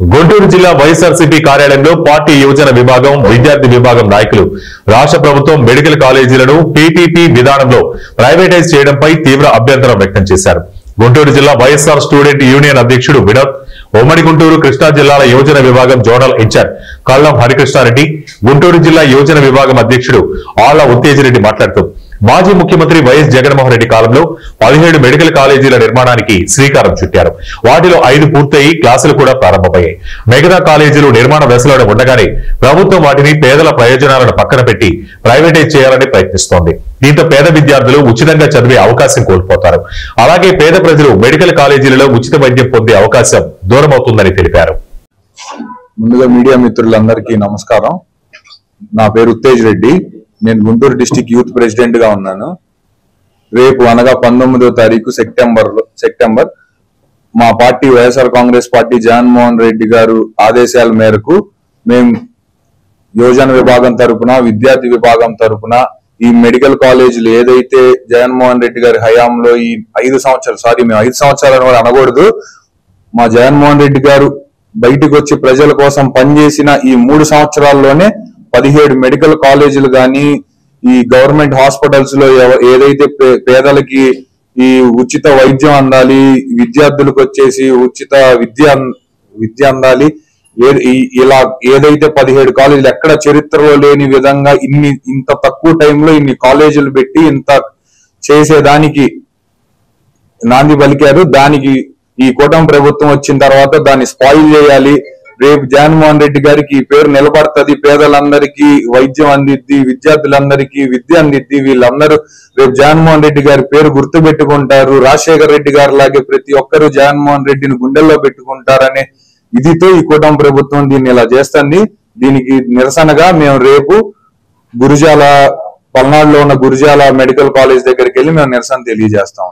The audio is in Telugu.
గుంటూరు జిల్లా వైఎస్ఆర్సీపీ కార్యాలయంలో పార్టీ యువజన విభాగం, విద్యార్థి విభాగం నాయకులు రాష్ట్ర ప్రభుత్వం మెడికల్ కాలేజీలను పీపీపీ విధానంలో ప్రైవేటైజ్ చేయడంపై తీవ్ర అభ్యంతరం వ్యక్తం చేశారు. గుంటూరు జిల్లా వైఎస్ఆర్ స్టూడెంట్ యూనియన్ అధ్యక్షుడు వినోద్, ఉమ్మడి గుంటూరు కృష్ణా జిల్లాల యువజన విభాగం జోనల్ ఇన్ఛార్జ్ కల్లం హరికృష్ణారెడ్డి, గుంటూరు జిల్లా యువజన విభాగం అధ్యక్షుడు ఆళ్ల ఉత్తేజిరెడ్డి మాట్లాడుతూ మాజీ ముఖ్యమంత్రి వైఎస్ జగన్మోహన్ రెడ్డి కాలంలో 17 మెడికల్ కాలేజీల నిర్మాణానికి శ్రీకారం చుట్టారు. వాటిలో 5 పూర్తయి క్లాసులు కూడా ప్రారంభమయ్యాయి. మిగతా కాలేజీలు నిర్మాణ దశలో ఉండగానే ప్రభుత్వం వాటిని పేదల ప్రయోజనాలను పక్కన పెట్టి ప్రైవేటైజ్ చేయాలని ప్రయత్నిస్తోంది. దీంతో పేద విద్యార్థులు ఉచితంగా చదివే అవకాశం కోల్పోతారు. అలాగే పేద ప్రజలు మెడికల్ కాలేజీలలో ఉచిత వైద్యం పొందే అవకాశం దూరమవుతుందని తెలిపారు. ముందుగా మీడియా మిత్రులందరికీ నమస్కారం. నా పేరు ఉత్తేజ్ రెడ్డి. నేను గుంటూరు డిస్టిక్ యూత్ ప్రెసిడెంట్ గా ఉన్నాను. రేపు అనగా 19వ తారీఖు సెప్టెంబర్ మా పార్టీ వైఎస్ఆర్ కాంగ్రెస్ పార్టీ జగన్మోహన్ రెడ్డి గారు ఆదేశాల మేరకు మేము యువజన విభాగం తరపున, విద్యార్థి విభాగం తరపున ఈ మెడికల్ కాలేజీలు ఏదైతే జగన్మోహన్ రెడ్డి గారి హయాంలో ఈ 5 సంవత్సరాలు, మేము 5 సంవత్సరాలు కూడా అనకూడదు, మా జగన్మోహన్ రెడ్డి గారు బయటకు వచ్చి ప్రజల కోసం పనిచేసిన ఈ 3 సంవత్సరాల్లోనే 17 మెడికల్ కాలేజీలు కానీ, ఈ గవర్నమెంట్ హాస్పిటల్స్ లో ఏదైతే పేదలకి ఈ ఉచిత వైద్యం అందాలి, విద్యార్థులకు వచ్చేసి ఉచిత విద్య అందాలి, ఇలా ఏదైతే 17 కాలేజీలు ఎక్కడ చరిత్రలో లేని విధంగా ఇంత తక్కువ టైంలో ఇన్ని కాలేజీలు పెట్టి ఇంత చేసేదానికి నాంది పలికారు. దానికి ఈ కూటమి ప్రభుత్వం వచ్చిన తర్వాత దాన్ని స్పాయిల్ చేయాలి. రేపు జగన్మోహన్ రెడ్డి గారికి ఈ పేరు నిలబడుతుంది, పేదలందరికీ వైద్యం అందిద్ది, విద్యార్థులందరికీ విద్య అందిద్ది, వీళ్ళందరూ రేపు జగన్మోహన్ రెడ్డి గారి పేరు గుర్తు పెట్టుకుంటారు. రాజశేఖర రెడ్డి గారి లాగే ప్రతి ఒక్కరూ జగన్మోహన్ రెడ్డిని గుండెల్లో పెట్టుకుంటారనే ఇదితో ఈ కూటమి ప్రభుత్వం దీన్ని ఇలా చేస్తుంది. దీనికి నిరసనగా మేము రేపు పల్నాడులో ఉన్న గురుజాల మెడికల్ కాలేజ్ దగ్గరికి వెళ్ళి మేము నిరసన తెలియజేస్తాం.